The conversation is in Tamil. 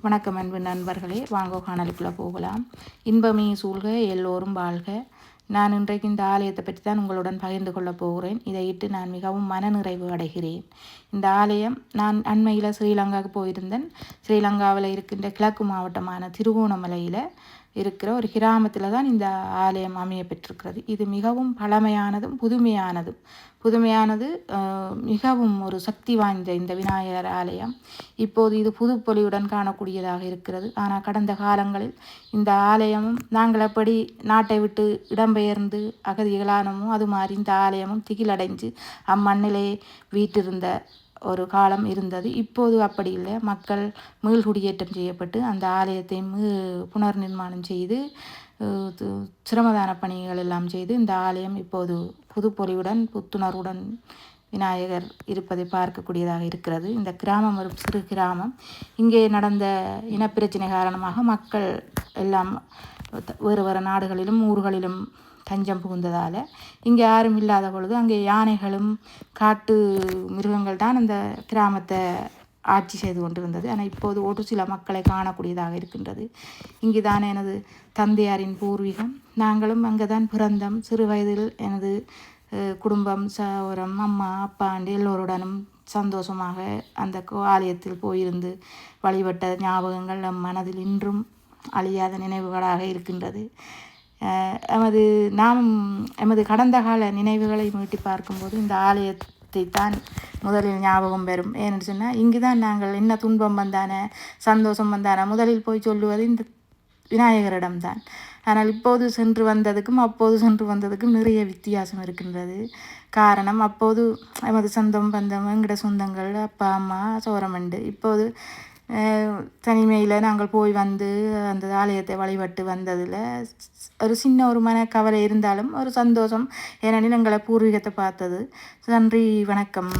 வணக்கம் அன்பு நண்பர்களே, வாங்க காணொளிக்குள்ளே போகலாம். இன்பமே சூழ்க, எல்லோரும் வாழ்க. நான் இன்றைக்கு இந்த ஆலயத்தை பற்றி தான் உங்களுடன் பகிர்ந்து கொள்ளப் போகிறேன். இதையிட்டு நான் மிகவும் மனநிறைவு அடைகிறேன். இந்த ஆலயம், நான் அண்மையில் ஸ்ரீலங்காவுக்கு போயிருந்தேன். ஸ்ரீலங்காவில் இருக்கின்ற கிழக்கு மாவட்டமான திருகோணமலையில் இருக்கிற ஒரு கிராமத்தில் தான் இந்த ஆலயம் அமைய பெற்றிருக்கிறது. இது மிகவும் பழமையானதும் புதுமையானது மிகவும் ஒரு சக்தி வாய்ந்த இந்த விநாயகர் ஆலயம் இப்போது இது புதுப்பொலியுடன் காணக்கூடியதாக இருக்கிறது. ஆனால் கடந்த காலங்களில் இந்த ஆலயமும் நாங்கள் எப்படி நாட்டை விட்டு இடம்பெயர்ந்து அகதிகளானமோ அது மாதிரி இந்த ஆலயமும் திகிலடைஞ்சு அம்மண்ணிலே வீட்டிருந்த ஒரு காலம் இருந்தது. இப்போது அப்படி இல்லை. மக்கள் மீள்குடியேற்றம் செய்யப்பட்டு அந்த ஆலயத்தை புனர் நிர்மாணம் செய்து சிரமதான பணிகள் எல்லாம் செய்து இந்த ஆலயம் இப்போது புதுப்பொலிவுடன் புத்துணர்வுடன் விநாயகர் இருப்பதை பார்க்கக்கூடியதாக இருக்கிறது. இந்த கிராமம் ஒரு சிறு கிராமம். இங்கே நடந்த இனப்பிரச்சனை காரணமாக மக்கள் எல்லாம் வேறு வேறு நாடுகளிலும் ஊர்களிலும் தஞ்சம் புகுந்ததால் இங்கே யாரும் இல்லாத பொழுது அங்கே யானைகளும் காட்டு மிருகங்கள் தான் அந்த கிராமத்தை ஆட்சி செய்து கொண்டிருந்தது. ஆனால் இப்போது ஒரு சில மக்களை காணக்கூடியதாக இருக்கின்றது. இங்கு தான் எனது தந்தையாரின் பூர்வீகம். நாங்களும் அங்கே தான் பிறந்தோம். சிறு வயதில் எனது குடும்பம், சகோதரம், அம்மா, அப்பா அண்டு எல்லோருடனும் சந்தோஷமாக அந்த ஆலயத்தில் போயிருந்து வழிபட்ட ஞாபகங்கள் நம் மனதில் இன்றும் அழியாத நினைவுகளாக இருக்கின்றது. எமது கடந்த கால நினைவுகளை மீட்டி பார்க்கும்போது இந்த ஆலயத்தை தான் முதலில் ஞாபகம் வரும். ஏன்னு சொன்னால் இங்கு தான் நாங்கள் என்ன துன்பம் வந்தான சந்தோஷம் வந்தான முதலில் போய் சொல்லுவது இந்த விநாயகரிடம்தான். ஆனால் இப்போது சென்று வந்ததுக்கும் அப்போது சென்று வந்ததுக்கும் நிறைய வித்தியாசம் இருக்கின்றது. காரணம், அப்போது எமது சொந்தம் பந்தம் எங்கட சொந்தங்கள் அப்பா அம்மா சோரமண்டு. இப்போது தனிமையில் நாங்கள் போய் வந்து அந்த ஆலயத்தை வழிபட்டு வந்ததில் ஒரு சின்ன ஒரு மனக்கவலை இருந்தாலும் ஒரு சந்தோஷம். ஏனெனில் எங்களை பூர்வீகத்தை பார்த்தது. நன்றி, வணக்கம்.